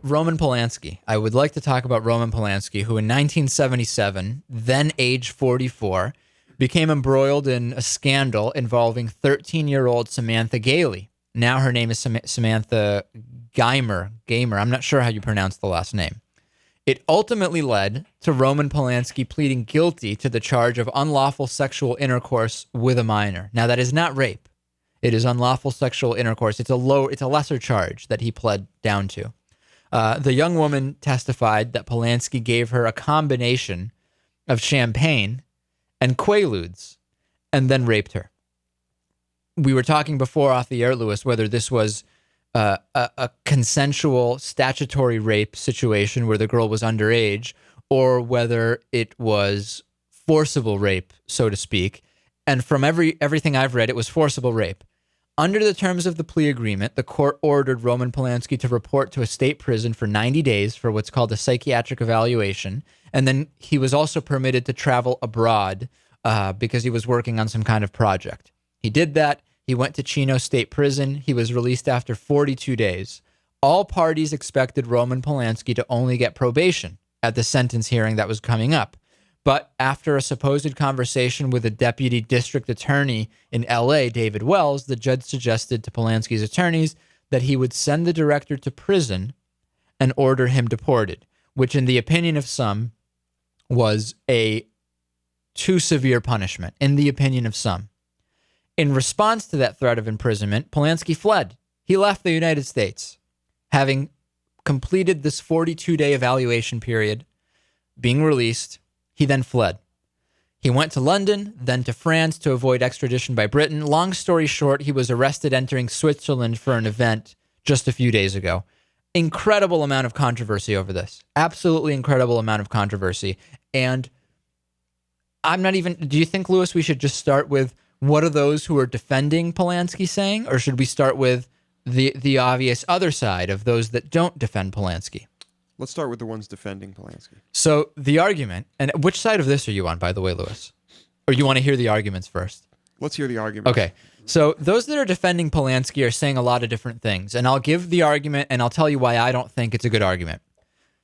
Roman Polanski. I would like to talk about Roman Polanski, who in 1977, then age 44, became embroiled in a scandal involving 13-year-old Samantha Gailey. Now her name is Samantha Gamer. I'm not sure how you pronounce the last name. It ultimately led to Roman Polanski pleading guilty to the charge of unlawful sexual intercourse with a minor. Now, that is not rape. It is unlawful sexual intercourse. It's a lesser charge that he pled down to. The young woman testified that Polanski gave her a combination of champagne and Quaaludes and then raped her. We were talking before off the air, Lewis, whether this was a consensual statutory rape situation where the girl was underage or whether it was forcible rape, so to speak. And from everything I've read, it was forcible rape. Under the terms of the plea agreement, the court ordered Roman Polanski to report to a state prison for 90 days for what's called a psychiatric evaluation. And then he was also permitted to travel abroad because he was working on some kind of project. He did that. He went to Chino State Prison. He was released after 42 days. All parties expected Roman Polanski to only get probation at the sentence hearing that was coming up. But after a supposed conversation with a deputy district attorney in L.A., David Wells, the judge suggested to Polanski's attorneys that he would send the director to prison and order him deported, which in the opinion of some was a too severe punishment, in the opinion of some. In response to that threat of imprisonment, Polanski fled. He left the United States, having completed this 42-day evaluation period, being released. He then fled. He went to London, then to France to avoid extradition by Britain. Long story short, he was arrested entering Switzerland for an event just a few days ago. Incredible amount of controversy over this. Absolutely incredible amount of controversy. And do you think, Lewis, we should just start with what are those who are defending Polanski saying, or should we start with the obvious other side of those that don't defend Polanski? Let's start with the ones defending Polanski. So the argument, and which side of this are you on, by the way, Lewis? Or you want to hear the arguments first? Let's hear the argument. Okay. So those that are defending Polanski are saying a lot of different things, and I'll give the argument, and I'll tell you why I don't think it's a good argument.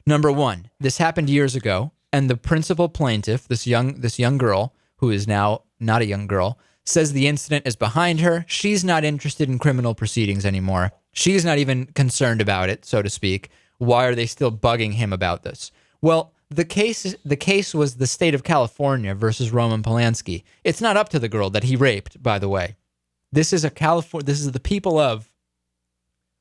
Number one, this happened years ago, and the principal plaintiff, this young girl, who is now not a young girl, says the incident is behind her. She's not interested in criminal proceedings anymore. She's not even concerned about it, so to speak. Why are they still bugging him about this? Well, the case was the state of California versus Roman Polanski. It's not up to the girl that he raped, by the way. This is the people of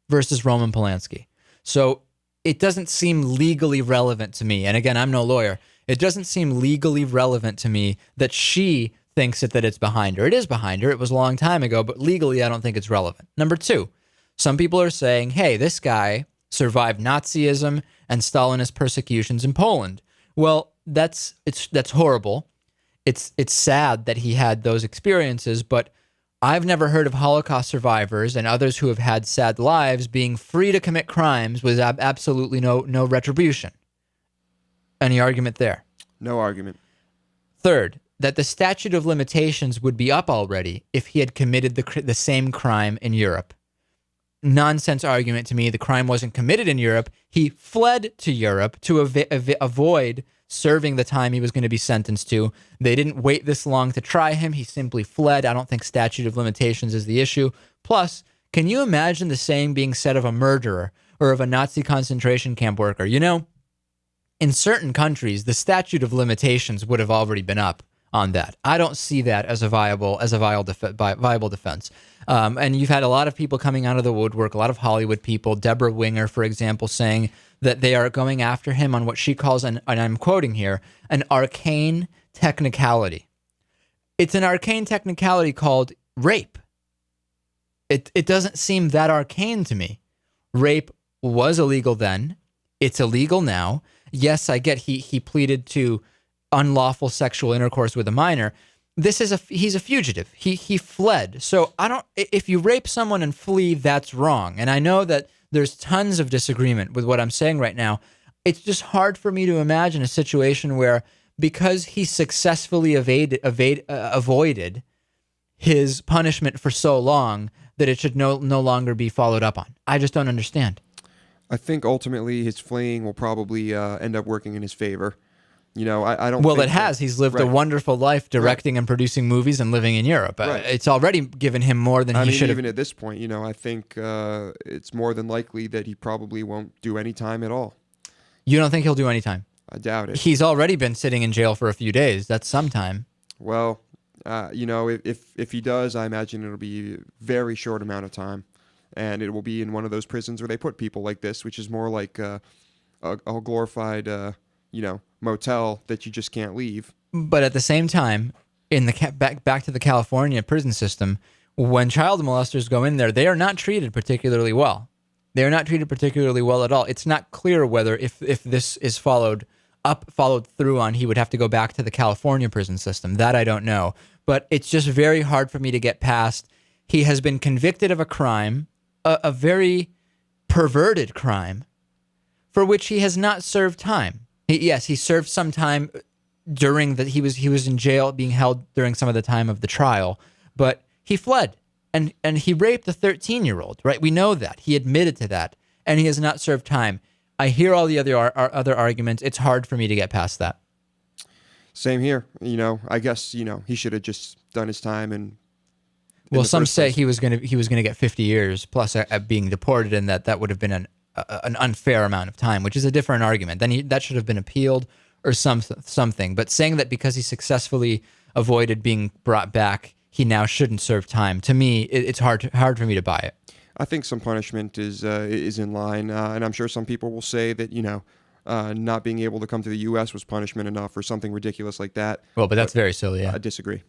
versus Roman Polanski. So it doesn't seem legally relevant to me. And again, I'm no lawyer. It doesn't seem legally relevant to me that she thinks that it's behind her. It is behind her. It was a long time ago, but legally, I don't think it's relevant. Number two, some people are saying, hey, this guy survived Nazism and Stalinist persecutions in Poland. Well, that's horrible. It's sad that he had those experiences, but I've never heard of Holocaust survivors and others who have had sad lives being free to commit crimes with absolutely no retribution. Any argument there? No argument. Third, that the statute of limitations would be up already if he had committed the same crime in Europe. Nonsense argument to me. The crime wasn't committed in Europe. He fled to Europe to avoid serving the time he was going to be sentenced to. They didn't wait this long to try him. He simply fled. I don't think statute of limitations is the issue. Plus, can you imagine the same being said of a murderer or of a Nazi concentration camp worker? You know, in certain countries, the statute of limitations would have already been up on that. I don't see that as a viable defense. And you've had a lot of people coming out of the woodwork, a lot of Hollywood people, Deborah Winger, for example, saying that they are going after him on what she calls, and I'm quoting here, an arcane technicality. It's an arcane technicality called rape. It doesn't seem that arcane to me. Rape was illegal then. It's illegal now. Yes, I get he pleaded to unlawful sexual intercourse with a minor. He's a fugitive. He fled. So if you rape someone and flee, that's wrong. And I know that there's tons of disagreement with what I'm saying right now. It's just hard for me to imagine a situation where, because he successfully avoided his punishment for so long, that it should no longer be followed up on. I just don't understand. I think ultimately his fleeing will probably end up working in his favor. I don't. Well, think it has. He's lived a Right. wonderful life directing and producing movies and living in Europe. Right. It's already given him more than I he mean, should have. even at this point, I think it's more than likely that he probably won't do any time at all. You don't think he'll do any time? I doubt it. He's already been sitting in jail for a few days. That's some time. Well, if he does, I imagine it'll be a very short amount of time, and it will be in one of those prisons where they put people like this, which is more like a glorified, motel that you just can't leave. But at the same time, in the back to the California prison system, when child molesters go in there, they are not treated particularly well. They are not treated particularly well at all. It's not clear whether if this is followed through on, he would have to go back to the California prison system. That I don't know. But it's just very hard for me to get past. He has been convicted of a crime, a very perverted crime, for which he has not served time. He served some time during that he was in jail being held during some of the time of the trial, but he fled and he raped a 13-year-old, right? We know that. He admitted to that, and he has not served time. I hear all the other arguments. It's hard for me to get past that. Same here. I guess, he should have just done his time and well, some say he was going to get 50 years plus being deported, and that would have been an unfair amount of time, which is a different argument. Then that should have been appealed or something. But saying that because he successfully avoided being brought back, he now shouldn't serve time. To me, it's hard for me to buy it. I think some punishment is in line, and I'm sure some people will say that not being able to come to the U.S. was punishment enough or something ridiculous like that. Well, but that's very silly. Yeah. I disagree.